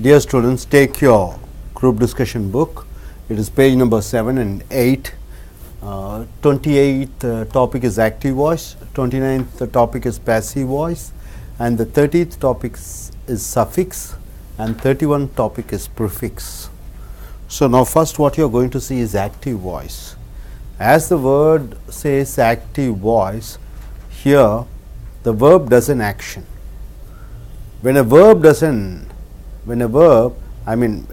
Dear students, take your group discussion book. It is page number 7 and 8. 28th topic is active voice, 29th topic is passive voice, and the 30th topic is suffix, and 31st topic is prefix. So, now first what you are going to see is active voice. As the word says active voice, here the verb does an action. When a verb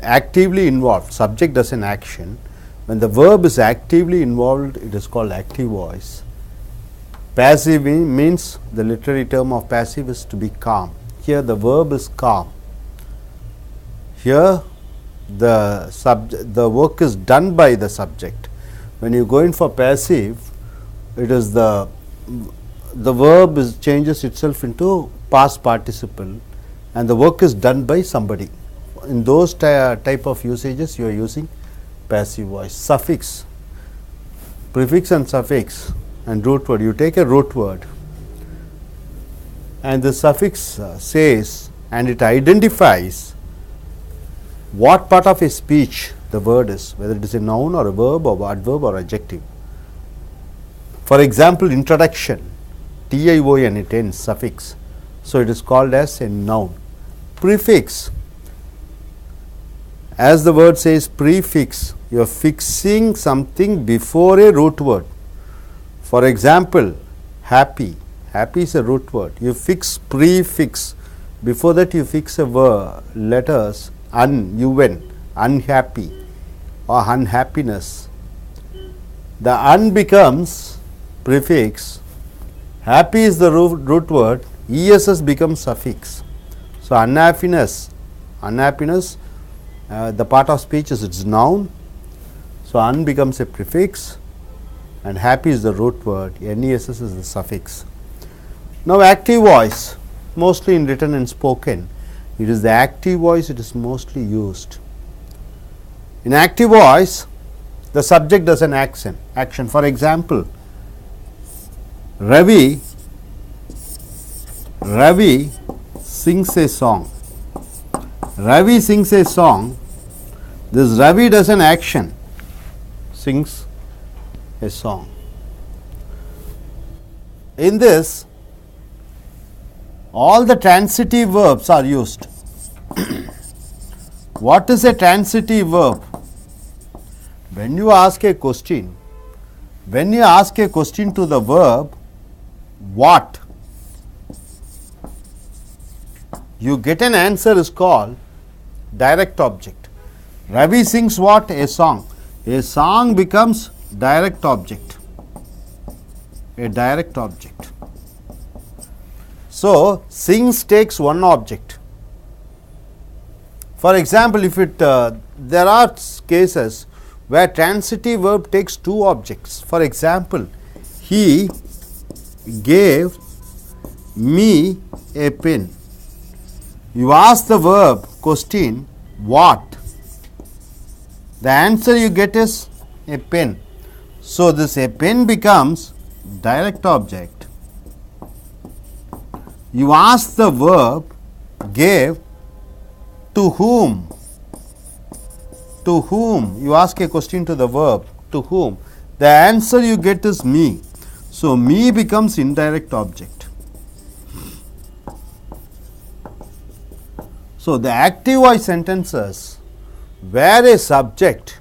actively involved, subject does an action. When the verb is actively involved, it is called active voice. Passive means, the literary term of passive is to be calm. Here the verb is calm. Here the work is done by the subject. When you go in for passive, it is the verb changes itself into past participle, and the work is done by somebody. In those type of usages, you are using passive voice. Suffix, prefix and suffix and root word. You take a root word and the suffix says, and it identifies what part of a speech the word is, whether it is a noun or a verb or adverb or adjective. For example, introduction, TION, it ends, suffix. So, it is called as a noun. Prefix, as the word says prefix, you are fixing something before a root word. For example, happy, happy is a root word. You fix prefix, before that you fix a word, letters unhappy or unhappiness. The becomes prefix, happy is the root word, ESS becomes suffix. So, unhappiness, the part of speech is its noun. So, becomes a prefix and happy is the root word, NESS is the suffix. Now, active voice, mostly in written and spoken, it is the active voice it is mostly used. In active voice, the subject does an action. For example, Ravi sings a song. Ravi sings a song. This Ravi does an action, sings a song. In this, all the transitive verbs are used. What is a transitive verb? When you ask a question, to the verb what, you get an answer is called direct object. Ravi sings what? A song. A song becomes direct object. A direct object. So, sings takes one object. For example, if there are cases where transitive verb takes two objects. For example, he gave me a pen. You ask the verb question what? The answer you get is a pen. So, this a pen becomes direct object. You ask the verb gave to whom? To whom? You ask a question to the verb to whom? The answer you get is me. So, me becomes indirect object. So, the active voice sentences where a subject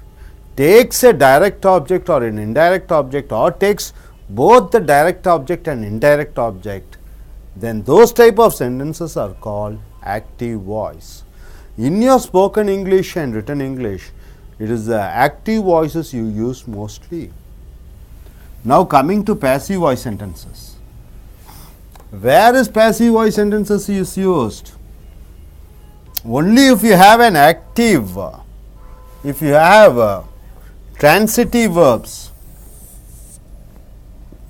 takes a direct object or an indirect object or takes both the direct object and indirect object, then those type of sentences are called active voice. In your spoken English and written English, it is the active voices you use mostly. Now, coming to passive voice sentences. Where is passive voice sentences is used? Only if you have an active, if you have transitive verbs.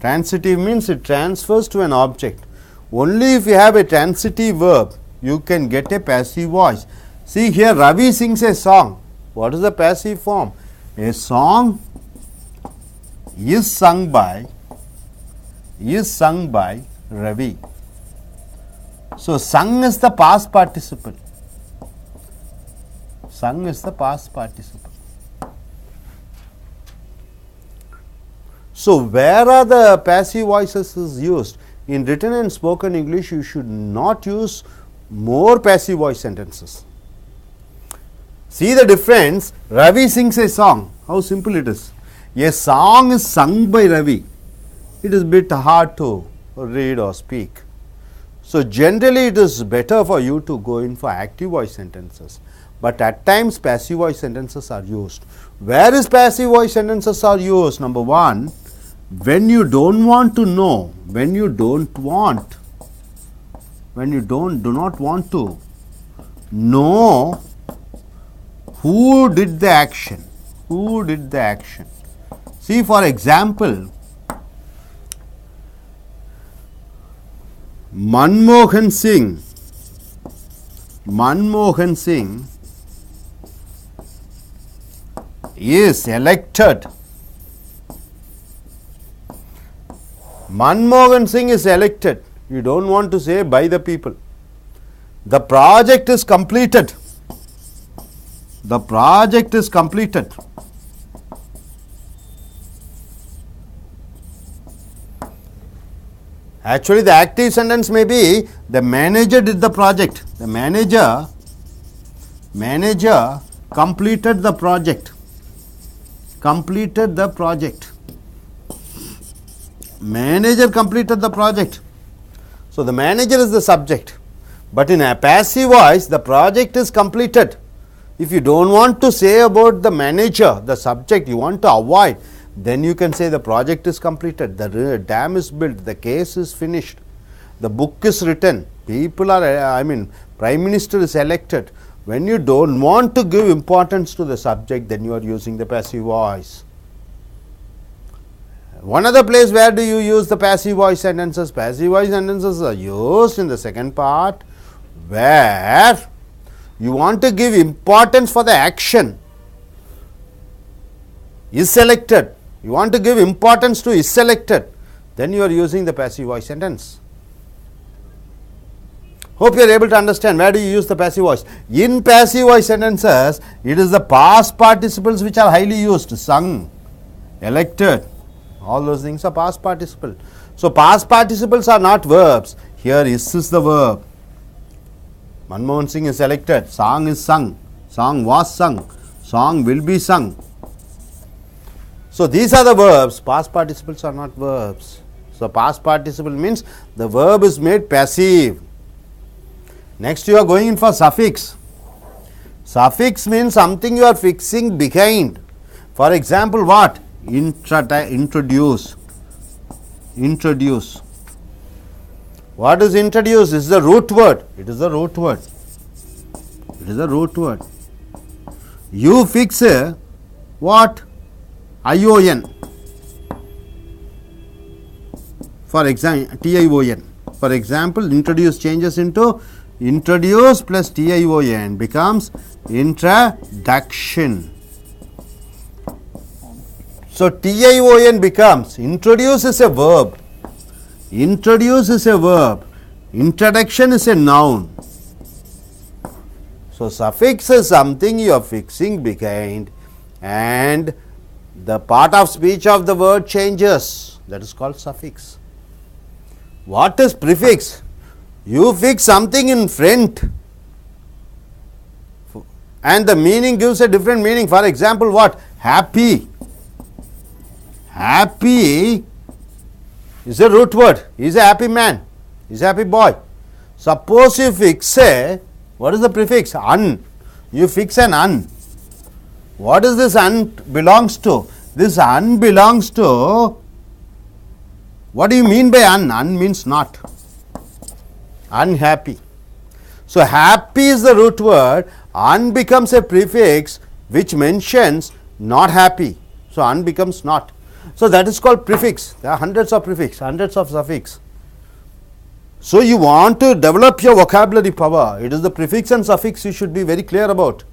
Transitive means it transfers to an object. Only if you have a transitive verb, you can get a passive voice. See here, Ravi sings a song. What is the passive form? A song is sung by Ravi. So, sung is the past participle. Sung is the past participle. So, where are the passive voices is used? In written and spoken English, you should not use more passive voice sentences. See the difference. Ravi sings a song. How simple it is. A song is sung by Ravi. It is a bit hard to read or speak. So, generally it is better for you to go in for active voice sentences, but at times passive voice sentences are used. Where is passive voice sentences are used? Number one, when you don't want to know, when you do not want to know who did the action, See, for example, Manmohan Singh is elected. Manmohan Singh is elected. You don't want to say by the people. The project is completed. The project is completed. Actually, the active sentence may be the manager did the project. The manager completed the project. Manager completed the project. So, the manager is the subject, but in a passive voice the project is completed. If you don't want to say about the manager, the subject, you want to avoid, then you can say the project is completed, the dam is built, the case is finished, the book is written, people are, Prime Minister is elected. When you don't want to give importance to the subject, then you are using the passive voice. One other place where do you use the passive voice sentences? Passive voice sentences are used in the second part, where you want to give importance for the action. Is selected. You want to give importance to is selected. Then you are using the passive voice sentence. Hope you are able to understand where do you use the passive voice. In passive voice sentences, it is the past participles which are highly used. Sung, elected, all those things are past participle. So, past participles are not verbs. Here is the verb. Manmohan Singh is elected, song is sung, song was sung, song will be sung. So, these are the verbs, past participles are not verbs. So, past participle means the verb is made passive. Next, you are going in for suffix. Suffix means something you are fixing behind. For example, what? Introduce. What is introduce? Is the root word. It is the root word. You fix what? ION. For example, TION. For example, introduce changes into introduce plus TION becomes introduction. So, TION becomes introduce is a verb. Introduction is a noun. So, suffix is something you are fixing behind and the part of speech of the word changes, that is called suffix. What is prefix? You fix something in front and the meaning gives a different meaning. For example, what? Happy. Happy is a root word. He is a happy man. He is a happy boy. Suppose you fix what is the prefix? Un. You fix an un. What is this un belongs to? This un belongs to, what do you mean by un? Un means not. Unhappy. So, happy is the root word, un becomes a prefix which mentions not happy. So, un becomes not. So, that is called prefix. There are hundreds of prefix, hundreds of suffix. So, you want to develop your vocabulary power. It is the prefix and suffix you should be very clear about.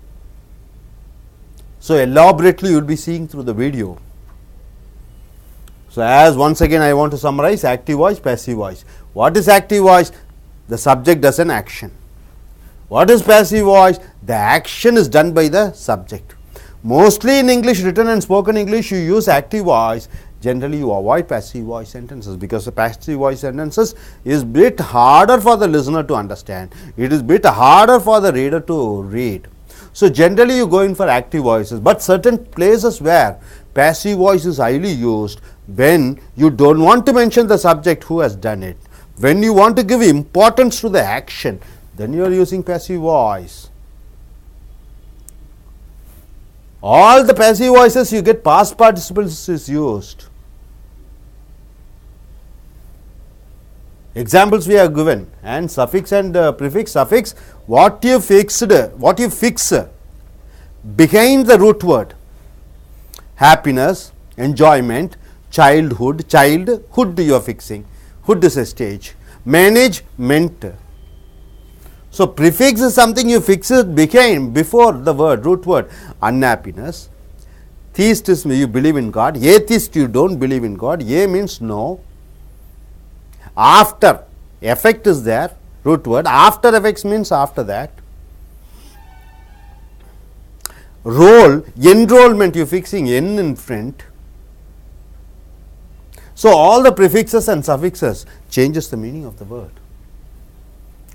So, elaborately you will be seeing through the video. So, as once again I want to summarize active voice, passive voice. What is active voice? The subject does an action. What is passive voice? The action is done by the subject. Mostly in English, written and spoken English, you use active voice. Generally you avoid passive voice sentences, because the passive voice sentences is bit harder for the listener to understand. It is bit harder for the reader to read. So generally you go in for active voices, but certain places where passive voice is highly used, when you don't want to mention the subject who has done it, when you want to give importance to the action, then you are using passive voice. All the passive voices you get past participles is used. Examples we have given, and suffix and prefix. Suffix, what you fix behind the root word. Happiness, enjoyment, childhood you are fixing. Hood is a stage. Management. So prefix is something you fix it behind, before the word, root word. Unhappiness. Theist is you believe in God. Atheist you don't believe in God. A means no. After, effect is there, root word. After effects means after that. Role, enrollment, you fixing N in front. So all the prefixes and suffixes changes the meaning of the word.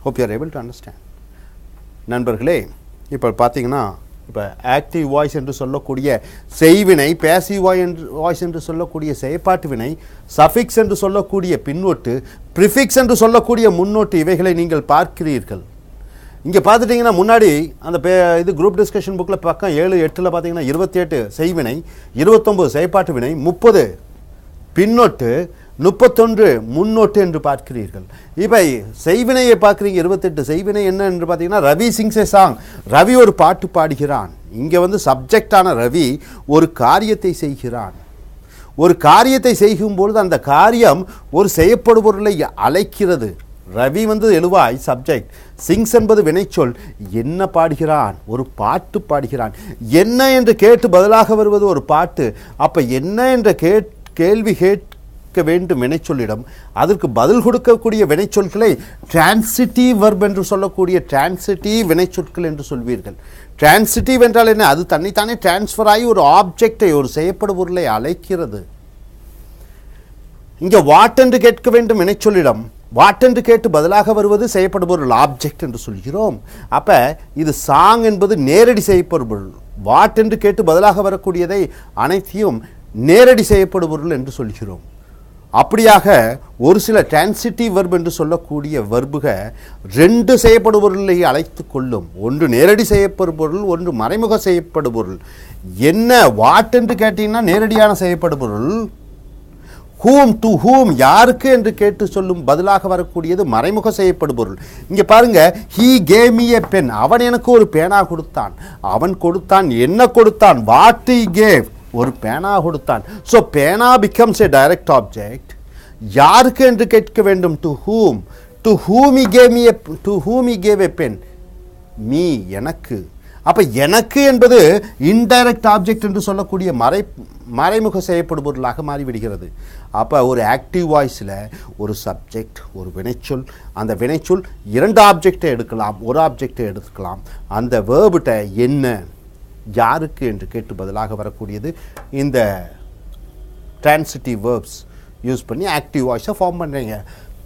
Hope you are able to understand. நண்பர்களே, இப்போ பார்த்தீங்கன்னா, இப்போ active voice என்று சொல்லக்கூடிய செய்வினை, passive voice என்று சொல்லக்கூடிய செயற்பாட்டு வினை, சஃபிக்ஸ் என்று சொல்லக்கூடிய பின்னொட்டு, ப்ரிஃபிக்ஸ் என்று சொல்லக்கூடிய முன்னொட்டு, இவைகளை நீங்கள் பார்க்கிறீர்கள். இங்கே பார்த்துட்டிங்கன்னா முன்னாடி அந்த இது குரூப் டிஸ்கஷன் புக்கில் பக்கம் 7-8 பார்த்தீங்கன்னா 28 செய்வினை, 29 செயற்பாட்டு வினை, 30 பின்னொட்டு, 31 முன்னோட்டு என்று பார்க்கிறீர்கள். இப்போ செய்வினையை பார்க்குறீங்க 28. செய்வினை என்ன என்று பார்த்தீங்கன்னா, ரவி சிங்ஸ் ஏ சாங். ரவி ஒரு பாட்டு பாடுகிறான். இங்கே வந்து சப்ஜெக்டான ரவி ஒரு காரியத்தை செய்கிறான். ஒரு காரியத்தை செய்யும்பொழுது அந்த காரியம் ஒரு செய்யப்படுபொருளை அழைக்கிறது. ரவி வந்து எழுவாய் சப்ஜெக்ட், சிங்ஸ் என்பது வினைச்சொல். என்ன பாடுகிறான்? ஒரு பாட்டு பாடுகிறான். என்ன என்று கேட்டு பதிலாக வருவது ஒரு பாட்டு. அப்போ என்ன என்ற கேள்வி கேட்க வேண்டும் வினைச்சொல்லிடம், அதற்கு பதில் கொடுக்கக்கூடிய வினைச்சொற்களை டிரான்சிட்டிவ் வெர்ப் என்று சொல்லக்கூடிய டிரான்சிட்டிவ் வினைச்சொற்கள் என்று சொல்வீர்கள். டிரான்சிட்டிவ் என்றால் என்ன? அது தன்னைத்தானே டிரான்ஸ்ஃபர் ஆகி ஒரு ஆப்ஜெக்டை, ஒரு செய்யப்படும் பொருளை அழைக்கிறது. இங்கே வாட் என்று கேட்க வேண்டும் வினைச்சொல்லிடம், வாட் என்று கேட்டு பதிலாக வருவது செய்யப்படும் பொருள், ஆப்ஜெக்ட் என்று சொல்கிறோம். அப்போ இது சாங் என்பது நேரடி செய்யப்படும் பொருள். வாட் என்று கேட்டு பதிலாக வரக்கூடியதை அனைத்தையும் நேரடி செய்யப்படும் பொருள் என்று சொல்கிறோம். அப்படியாக ஒரு சில டிரான்சிட்டிவ் வெர்ப் என்று சொல்லக்கூடிய வெர்புக 2 செய்யப்படும் பொருளை அழைத்து கொள்ளும். ஒன்று நேரடி செய்யப்படும் பொருள், ஒன்று மறைமுக செய்யப்படும் பொருள். என்ன வாட் என்று கேட்டீங்கன்னா நேரடியான செய்யப்படும் பொருள். ஹூம், டு ஹூம், யாருக்கு என்று கேட்டு சொல்லும் பதிலாக வரக்கூடியது மறைமுக செய்யப்படும் பொருள். இங்கே பாருங்க, he gave me a pen, அவன் எனக்கு ஒரு பேனா கொடுத்தான். அவன் கொடுத்தான், என்ன கொடுத்தான்? வாட் ஹீ கேவ், ஒரு பேனா கொடுத்தான். ஸோ பேனா பிகம்ஸ் எ டைரக்ட் ஆப்ஜெக்ட். யாருக்கு என்று கேட்க வேண்டும்? To whom. To whom he gave me a, to whom he gave a pen, me, எனக்கு. அப்போ எனக்கு என்பது இன்டைரக்ட் ஆப்ஜெக்ட் என்று சொல்லக்கூடிய மறைமுக செய்யப்படும் பொருளாக மாறிவிடுகிறது. அப்போ ஒரு ஆக்டிவ் வாய்ஸில் ஒரு சப்ஜெக்ட், ஒரு வினைச்சொல், அந்த வினைச்சொல் 2 ஆப்ஜெக்டை எடுக்கலாம், ஒரு ஆப்ஜெக்டை எடுத்துக்கலாம். அந்த வேர்பிட்ட என்ன, யாருக்கு என்று கேட்டு பதிலாக வரக்கூடியது இந்த டிரான்சிட்டிவ் வேர்ப்ஸ் யூஸ் பண்ணி ஆக்டிவ் வாய்ஸை ஃபார்ம் பண்ணுறீங்க.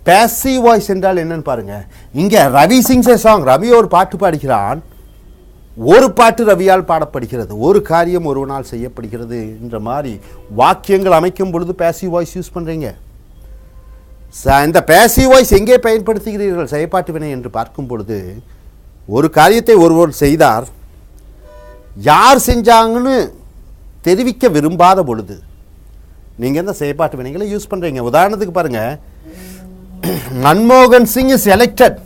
பேசிவ் வாய்ஸ் என்றால் என்னன்னு பாருங்கள். இங்கே ரவி சிங்ஸ் ஏ சாங், ரவி ஒரு பாட்டு பாடுகிறான். ஒரு பாட்டு ரவியால் பாடப்படுகிறது, ஒரு காரியம் ஒருவனால் செய்யப்படுகிறது என்ற மாதிரி வாக்கியங்கள் அமைக்கும் பொழுது பேசிவ் வாய்ஸ் யூஸ் பண்ணுறீங்க. இந்த பேசிவ் வாய்ஸ் எங்கே பயன்படுத்துகிறீர்கள்? செயற்பாட்டு வினை என்று பார்க்கும் பொழுது, ஒரு காரியத்தை ஒருவர் செய்தார், யார் செஞ்சாங்கன்னு தெரிவிக்க விரும்பாத பொழுது நீங்கள் இந்த செயற்பாட்டு வினைகளை யூஸ் பண்ணுறீங்க. உதாரணத்துக்கு பாருங்கள், மன்மோகன் சிங் இஸ் எலெக்டட்.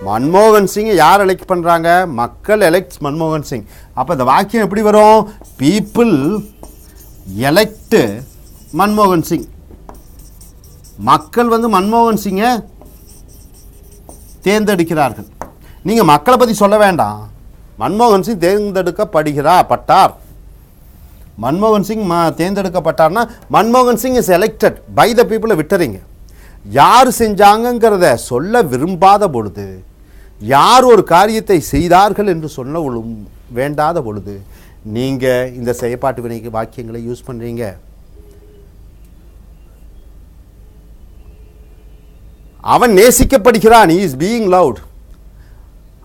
மன்மோகன் சிங்கை யார் எலெக்ட் பண்ணுறாங்க? மக்கள் எலெக்ட் மன்மோகன் சிங். அப்போ இந்த வாக்கியம் எப்படி வரும்? பீப்புள் எலெக்ட் மன்மோகன் சிங். மக்கள் வந்து மன்மோகன் சிங்கை தேர்ந்தெடுக்கிறார்கள். நீங்கள் மக்களை பற்றி சொல்ல வேண்டாம், மன்மோகன் சிங் தேர்ந்தெடுக்கப்பட்டார். மன்மோகன் சிங் தேர்ந்தெடுக்கப்பட்டார்னா மன்மோகன் Singh is elected by the பீப்புளை விட்டுறீங்க. யார் செஞ்சாங்கங்கிறத சொல்ல விரும்பாத பொழுது யார் ஒரு காரியத்தை செய்தார்கள் என்று சொல்ல வேண்டாத பொழுது நீங்கள் இந்த செயற்பாட்டு வினைக்கு வாக்கியங்களை யூஸ் பண்ணுறீங்க. அவன் நேசிக்கப்படுகிறான், he is being loved.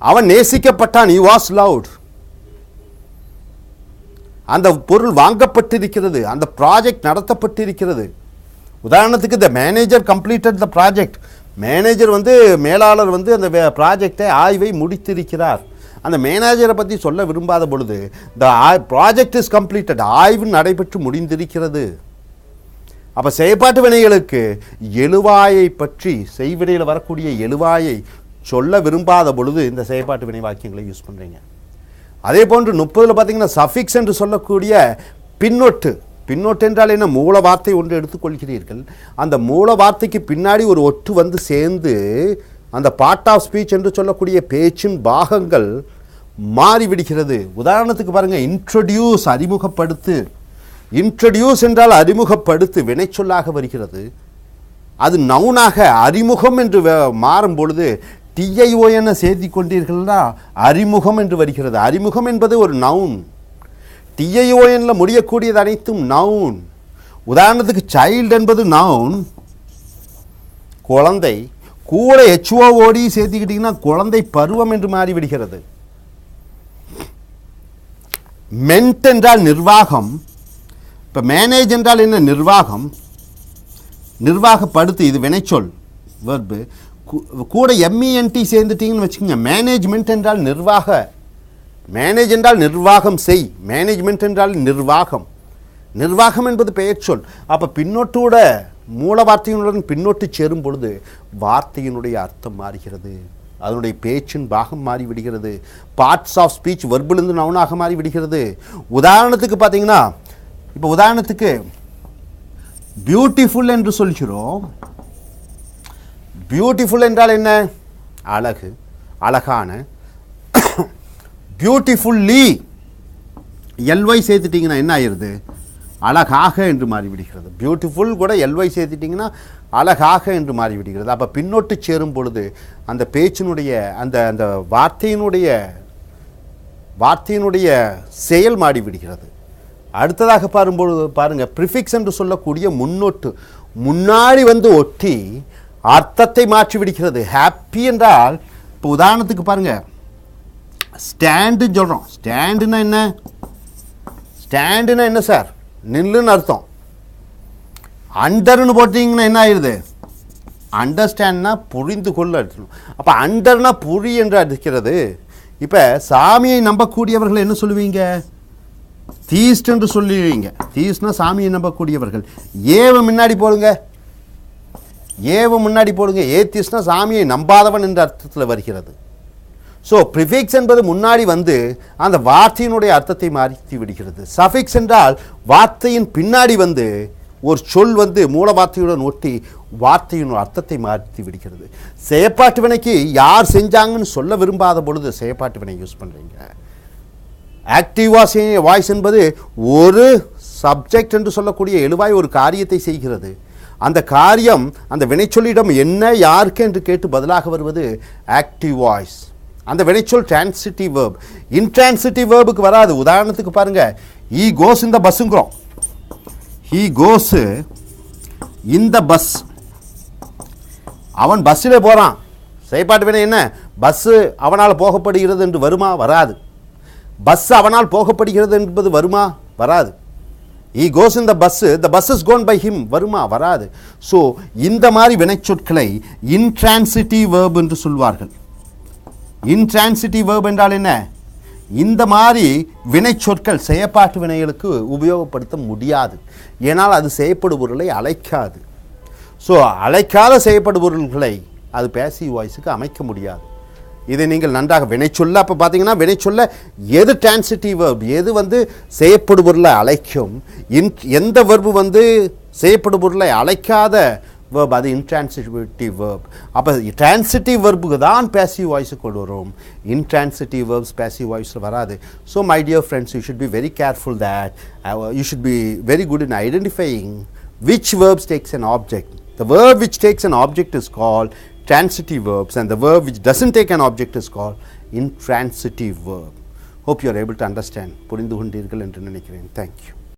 அவன் நேசிக்கப்பட்டான், he was loved. அந்த பொருள் வாங்கப்பட்டிருக்கிறது, அந்த ப்ராஜெக்ட் நடத்தப்பட்டிருக்கிறது. உதாரணத்துக்கு the manager completed the project. Manager மேலாளர் அந்த ப்ராஜெக்டை ஆய்வை முடித்திருக்கிறார். அந்த மேனேஜரை பற்றி சொல்ல விரும்பாத பொழுது த ப்ராஜெக்ட் இஸ் கம்ப்ளீட்டட், ஆய்வு நடைபெற்று முடிந்திருக்கிறது. அப்போ செயற்பாட்டு வினைகளுக்கு எழுவாயை பற்றி, செய்வினையில் வரக்கூடிய எழுவாயை சொல்ல விரும்பாத பொழுது இந்த செயற்பாட்டு வினை வாக்கியங்களை யூஸ் பண்ணுறீங்க. அதே போன்று 30 பார்த்தீங்கன்னா சஃபிக்ஸ் என்று சொல்லக்கூடிய பின்னொட்டு. பின்னொட்டு என்றால் என்ன? மூல வார்த்தை ஒன்று எடுத்துக்கொள்கிறீர்கள், அந்த மூல வார்த்தைக்கு பின்னாடி ஒரு ஒட்டு சேர்ந்து அந்த பார்ட் ஆஃப் ஸ்பீச் என்று சொல்லக்கூடிய பேச்சின் பாகங்கள் மாறிவிடுகிறது. உதாரணத்துக்கு பாருங்கள், இன்ட்ரடியூஸ் அறிமுகப்படுத்து. இன்ட்ரடியூஸ் என்றால் அறிமுகப்படுத்து வினைச்சொல்லாக வருகிறது. அது நவுனாக அறிமுகம் என்று மாறும் பொழுது TION சேர்த்தி கொண்டீர்கள்னா அறிமுகம் என்று வருகிறது. அறிமுகம் என்பது ஒரு நவுன். TION முடியக்கூடியது அனைத்தும் நவுன். உதாரணத்துக்கு சைல்டு என்பது நவுன், குழந்தை. கூட HOOD சேர்த்துக்கிட்டிங்கன்னா குழந்தை பருவம் என்று மாறிவிடுகிறது. மென்ட் என்றால் நிர்வாகம். இப்போ மேனேஜ் என்றால் என்ன? நிர்வாகம், நிர்வாகப்படுத்து. இது வினைச்சொல், வெர்பு. கூட MENT சேர்ந்துட்டீங்கன்னு வச்சுக்கோங்க. மேனேஜ்மெண்ட் என்றால் நிர்வாக. மேனேஜ் என்றால் நிர்வாகம் செய், மேனேஜ்மெண்ட் என்றால் நிர்வாகம். நிர்வாகம் என்பது பெயர் சொல். அப்போ பின்னொட்டோட மூல வார்த்தையினுடன் பின்னொட்டு சேரும் பொழுது வார்த்தையினுடைய அர்த்தம் மாறுகிறது, அதனுடைய பேச்சின் பாகம் மாறிவிடுகிறது. பார்ட்ஸ் ஆஃப் ஸ்பீச் வெர்பிலிருந்து நவுனாக மாறிவிடுகிறது. உதாரணத்துக்கு பார்த்தீங்கன்னா, இப்போ உதாரணத்துக்கு பியூட்டிஃபுல் என்று சொல்கிறோம். பியூட்டிஃபுல் என்றால் என்ன? அழகு, அழகான. பியூட்டிஃபுல்லி LY சேர்த்துட்டிங்கன்னா என்ன ஆயிடுது? அழகாக என்று மாறிவிடுகிறது. பியூட்டிஃபுல் கூட LY சேர்த்துட்டிங்கன்னா அழகாக என்று மாறிவிடுகிறது. அப்போ பின்னொட்டு சேரும் பொழுது அந்த பேச்சினுடைய அந்த அந்த வார்த்தையினுடைய செயல் மாறிவிடுகிறது. அடுத்ததாக பாரும்பொழுது பாருங்கள், ப்ரிஃபிக்ஸ் என்று சொல்லக்கூடிய முன்னொட்டு முன்னாடி ஒட்டி அர்த்தத்தை மாற்றி விடுகிறது. ஹாப்பி என்றால் இப்போ உதாரணத்துக்கு பாருங்கள், ஸ்டாண்டுன்னு சொல்கிறோம். ஸ்டாண்டுன்னா என்ன? ஸ்டாண்டுன்னா என்ன சார்? நில்லுன்னு அர்த்தம். அண்டர்னு போட்டிங்கன்னா என்ன ஆயிடுது? அண்டர்ஸ்டாண்ட்னா புரிந்து கொள்ள அர்த்தம். அப்போ அண்டர்னா புரி என்று அர்த்தக்கிறது. இப்போ சாமியை நம்பக்கூடியவர்கள் என்ன சொல்லுவீங்க? தீஸ்ட் என்று சொல்லுவீங்க. தீஸ்ட்னா சாமியை நம்பக்கூடியவர்கள். ஏவ முன்னாடி போடுங்க, ஏவ முன்னாடி போடுங்க. ஏத்திஸ்ட்னா சாமியை நம்பாதவன் என்ற அர்த்தத்தில் வருகிறது. ஸோ ப்ரிஃபிக்ஸ் என்பது முன்னாடி அந்த வார்த்தையினுடைய அர்த்தத்தை மாற்றி விடுகிறது. சஃபிக்ஸ் என்றால் வார்த்தையின் பின்னாடி ஒரு சொல் மூல வார்த்தையுடன் ஒட்டி வார்த்தையின் அர்த்தத்தை மாற்றி விடுகிறது. செயற்பாட்டு வினைக்கு யார் செஞ்சாங்கன்னு சொல்ல விரும்பாத பொழுது செயற்பாட்டு வினை யூஸ் பண்ணுறீங்க. ஆக்டிவ் வாய்ஸ் என்பது ஒரு சப்ஜெக்ட் என்று சொல்லக்கூடிய எழுவாய் ஒரு காரியத்தை செய்கிறது. அந்த காரியம் அந்த வினைச்சொல்லிடம் என்ன யாருக்கு என்று கேட்டு பதிலாக வருவது ஆக்டிவ் வாய்ஸ். அந்த வினைச்சொல் டிரான்சிட்டிவ் வேர்ப். இன்ட்ரான்சிட்டிவ் வேர்புக்கு வராது. உதாரணத்துக்கு பாருங்கள், ஈ கோஸ் இந்த பஸ்ஸுங்கிறோம். ஹீ கோஸ் இந்த பஸ். அவன் பஸ்ஸில் போகிறான். செயற்பாட்டு வினை என்ன? பஸ்ஸு அவனால் போகப்படுகிறது என்று வருமா? வராது. பஸ் அவனால் போகப்படுகிறது என்பது வருமா? வராது. He goes in the bus is gone by him வருமா? வராது. ஸோ இந்த மாதிரி வினைச்சொற்களை இன்ட்ரான்சிட்டிவ் வேர்ப் என்று சொல்வார்கள். இன்ட்ரான்சிட்டிவ் வேர்ப் என்றால் என்ன? இந்த மாதிரி வினைச்சொற்கள் செயற்பாட்டு வினைகளுக்கு உபயோகப்படுத்த முடியாது. ஏனால் அது செய்யப்படுபொருளை அழைக்காது. ஸோ அழைக்காத செய்யப்படுபொருள்களை அது பேசிவ் வாய்ஸுக்கு அமைக்க முடியாது. இதை நீங்கள் நன்றாக வினைச்சொல்ல அப்போ பார்த்தீங்கன்னா வினைச்சொல்ல எது டிரான்சிட்டிவ் வேர்ப், எது செய்யப்படுபொருளை அழைக்கும், எந்த வெர்பு செய்யப்படுபொருளை அழைக்காத வேர்ப், அது இன்ட்ரான்சிட்டிவ் வேர்ப். அப்போ டிரான்சிட்டிவ் வெர்புக்கு தான் பேசிவ் வாய்ஸு கொண்டு வரும். இன்ட்ரான்சிட்டிவ் வேர்ப்ஸ் பேசிவ் வாய்ஸில் வராது. So my dear friends, you should be very careful that you should be very good in identifying which verbs takes an object. The verb which takes an object is called transitive verbs, and the verb which doesn't take an object is called intransitive verb. Hope you are able to understand. புரிந்து கொண்டீர்கள் என்று நினைக்கிறேன். Thank you.